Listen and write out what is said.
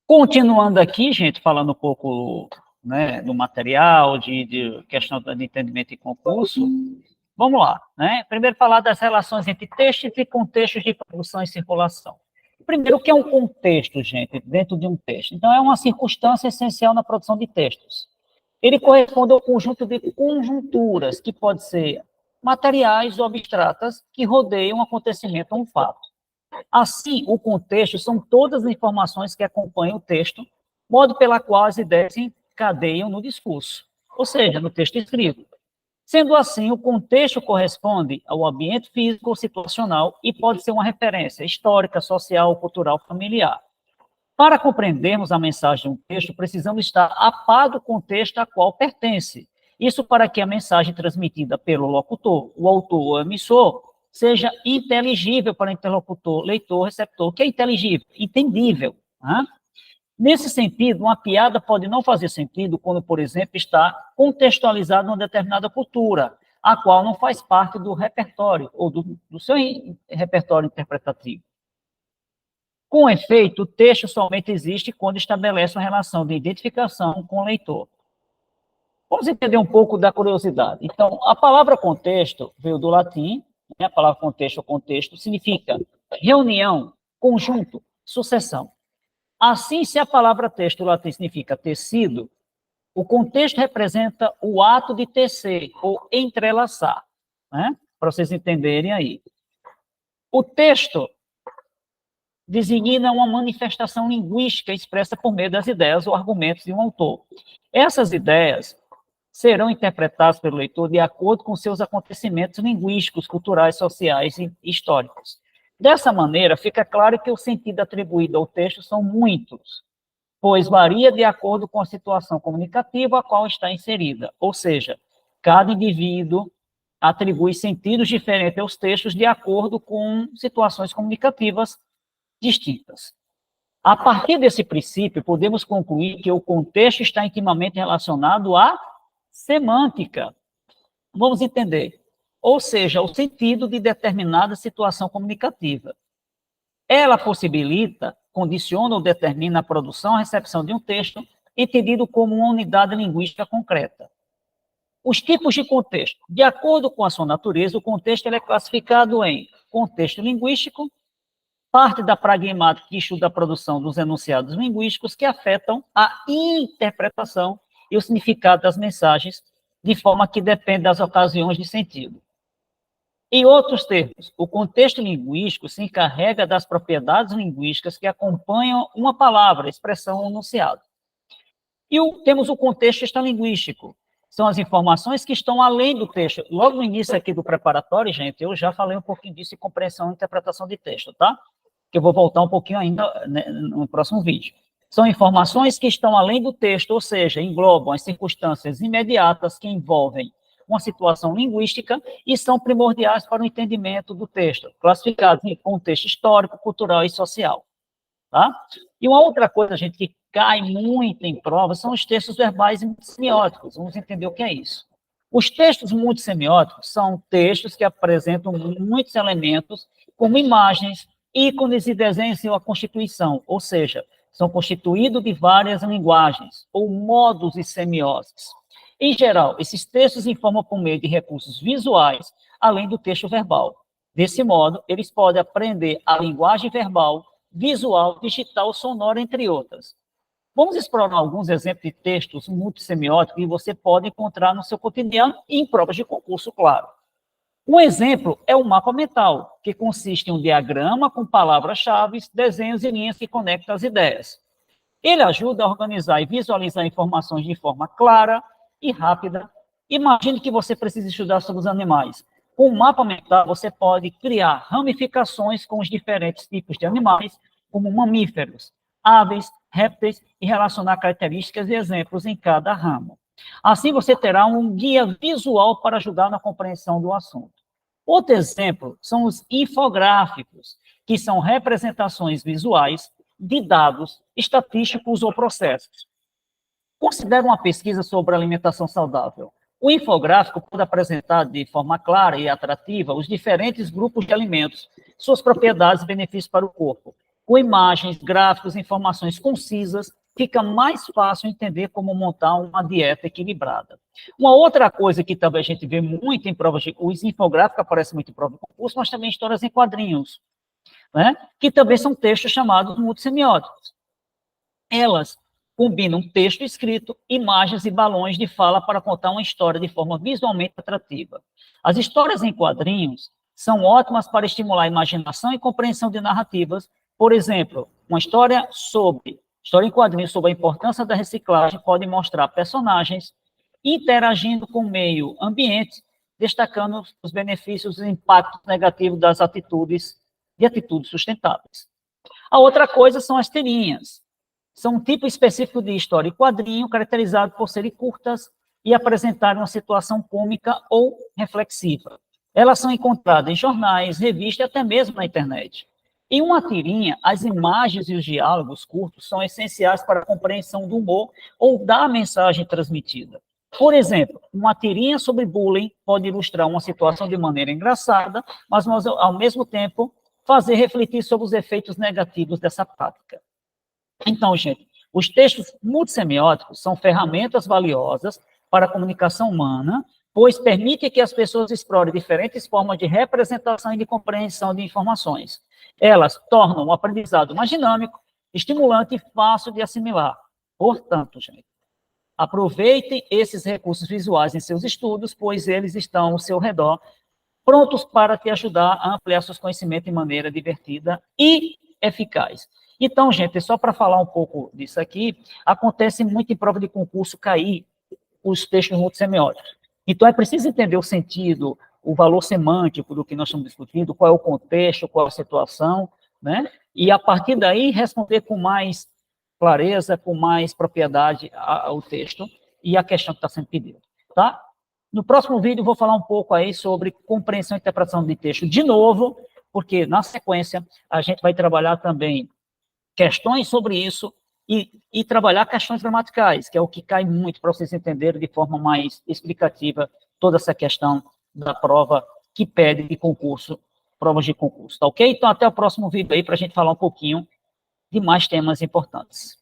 Continuando aqui, gente, falando um pouco, né, do material, de questão de entendimento e concurso, vamos lá, né? Primeiro falar das relações entre textos e contextos de produção e circulação. Primeiro, o que é um contexto, gente, dentro de um texto? Então, é uma circunstância essencial na produção de textos. Ele corresponde ao conjunto de conjunturas, que pode ser materiais ou abstratas, que rodeiam um acontecimento ou um fato. Assim, o contexto são todas as informações que acompanham o texto, modo pela qual as ideias se encadeiam no discurso, ou seja, no texto escrito. Sendo assim, o contexto corresponde ao ambiente físico ou situacional e pode ser uma referência histórica, social, cultural, familiar. Para compreendermos a mensagem de um texto, precisamos estar a par do contexto a qual pertence. Isso para que a mensagem transmitida pelo locutor, o autor ou emissor, seja inteligível para o interlocutor, leitor, receptor. O que é inteligível? Entendível. Né? Nesse sentido, uma piada pode não fazer sentido quando, por exemplo, está contextualizada numa determinada cultura, a qual não faz parte do repertório, ou do seu repertório interpretativo. Com efeito, o texto somente existe quando estabelece uma relação de identificação com o leitor. Vamos entender um pouco da curiosidade. Então, a palavra contexto veio do latim, né? A palavra contexto ou contexto significa reunião, conjunto, sucessão. Assim, se a palavra texto do latim significa tecido, o contexto representa o ato de tecer ou entrelaçar, né? Para vocês entenderem aí. O texto designa uma manifestação linguística expressa por meio das ideias ou argumentos de um autor. Essas ideias serão interpretadas pelo leitor de acordo com seus acontecimentos linguísticos, culturais, sociais e históricos. Dessa maneira, fica claro que o sentido atribuído ao texto são muitos, pois varia de acordo com a situação comunicativa a qual está inserida, ou seja, cada indivíduo atribui sentidos diferentes aos textos de acordo com situações comunicativas distintas. A partir desse princípio, podemos concluir que o contexto está intimamente relacionado à semântica. Vamos entender. Ou seja, o sentido de determinada situação comunicativa. Ela possibilita, condiciona ou determina a produção e recepção de um texto, entendido como uma unidade linguística concreta. Os tipos de contexto. De acordo com a sua natureza, o contexto é classificado em contexto linguístico, parte da pragmática que estuda a produção dos enunciados linguísticos que afetam a interpretação e o significado das mensagens, de forma que depende das ocasiões de sentido. Em outros termos, o contexto linguístico se encarrega das propriedades linguísticas que acompanham uma palavra, expressão ou enunciado. E temos o contexto extralinguístico, são as informações que estão além do texto. Logo no início aqui do preparatório, gente, eu já falei um pouquinho disso em compreensão e interpretação de texto, tá? Que eu vou voltar um pouquinho ainda, né, no próximo vídeo. São informações que estão além do texto, ou seja, englobam as circunstâncias imediatas que envolvem uma situação linguística e são primordiais para o entendimento do texto, classificados em contexto histórico, cultural e social. Tá? E uma outra coisa, gente, que cai muito em prova são os textos verbais e multissemióticos. Vamos entender o que é isso. Os textos multissemióticos são textos que apresentam muitos elementos, como imagens, ícones e desenhos em sua constituição, ou seja, são constituídos de várias linguagens, ou modos e semioses. Em geral, esses textos informam por meio de recursos visuais, além do texto verbal. Desse modo, eles podem aprender a linguagem verbal, visual, digital, sonora, entre outras. Vamos explorar alguns exemplos de textos multissemióticos que você pode encontrar no seu cotidiano e em provas de concurso, claro. Um exemplo é o mapa mental, que consiste em um diagrama com palavras-chave, desenhos e linhas que conectam as ideias. Ele ajuda a organizar e visualizar informações de forma clara e rápida. Imagine que você precisa estudar sobre os animais. Com o mapa mental, você pode criar ramificações com os diferentes tipos de animais, como mamíferos, aves, répteis, e relacionar características e exemplos em cada ramo. Assim, você terá um guia visual para ajudar na compreensão do assunto. Outro exemplo são os infográficos, que são representações visuais de dados estatísticos ou processos. Considere uma pesquisa sobre alimentação saudável. O infográfico pode apresentar de forma clara e atrativa os diferentes grupos de alimentos, suas propriedades e benefícios para o corpo. com imagens, gráficos, informações concisas, fica mais fácil entender como montar uma dieta equilibrada. Uma outra coisa que também a gente vê muito em provas de os infográficos aparecem muito em prova de concurso, mas também histórias em quadrinhos, né? Que também são textos chamados multissemióticos. Elas combinam texto escrito, imagens e balões de fala para contar uma história de forma visualmente atrativa. As histórias em quadrinhos são ótimas para estimular a imaginação e compreensão de narrativas. Por exemplo, uma história em quadrinhos sobre a importância da reciclagem pode mostrar personagens interagindo com o meio ambiente, destacando os benefícios e impactos negativos das atitudes sustentáveis. A outra coisa são as tirinhas. São um tipo específico de história e quadrinho, caracterizado por serem curtas e apresentarem uma situação cômica ou reflexiva. Elas são encontradas em jornais, revistas e até mesmo na internet. Em uma tirinha, as imagens e os diálogos curtos são essenciais para a compreensão do humor ou da mensagem transmitida. Por exemplo, uma tirinha sobre bullying pode ilustrar uma situação de maneira engraçada, mas ao mesmo tempo fazer refletir sobre os efeitos negativos dessa prática. Então, gente, os textos multissemióticos são ferramentas valiosas para a comunicação humana, pois permitem que as pessoas explorem diferentes formas de representação e de compreensão de informações. Elas tornam o aprendizado mais dinâmico, estimulante e fácil de assimilar. Portanto, gente, aproveitem esses recursos visuais em seus estudos, pois eles estão ao seu redor, prontos para te ajudar a ampliar seus conhecimentos de maneira divertida e eficaz. Então, gente, só para falar um pouco disso aqui, acontece muito em prova de concurso cair os textos multissemióticos. Então, é preciso entender o sentido, o valor semântico do que nós estamos discutindo, qual é o contexto, qual é a situação, né? E, a partir daí, responder com mais clareza, com mais propriedade ao texto e a questão que está sendo pedida, tá? No próximo vídeo, eu vou falar um pouco aí sobre compreensão e interpretação de texto de novo, porque, na sequência, a gente vai trabalhar também questões sobre isso e trabalhar questões gramaticais, que é o que cai muito para vocês entenderem de forma mais explicativa toda essa questão da prova que pede de concurso, provas de concurso, tá ok? Então, até o próximo vídeo aí para a gente falar um pouquinho de mais temas importantes.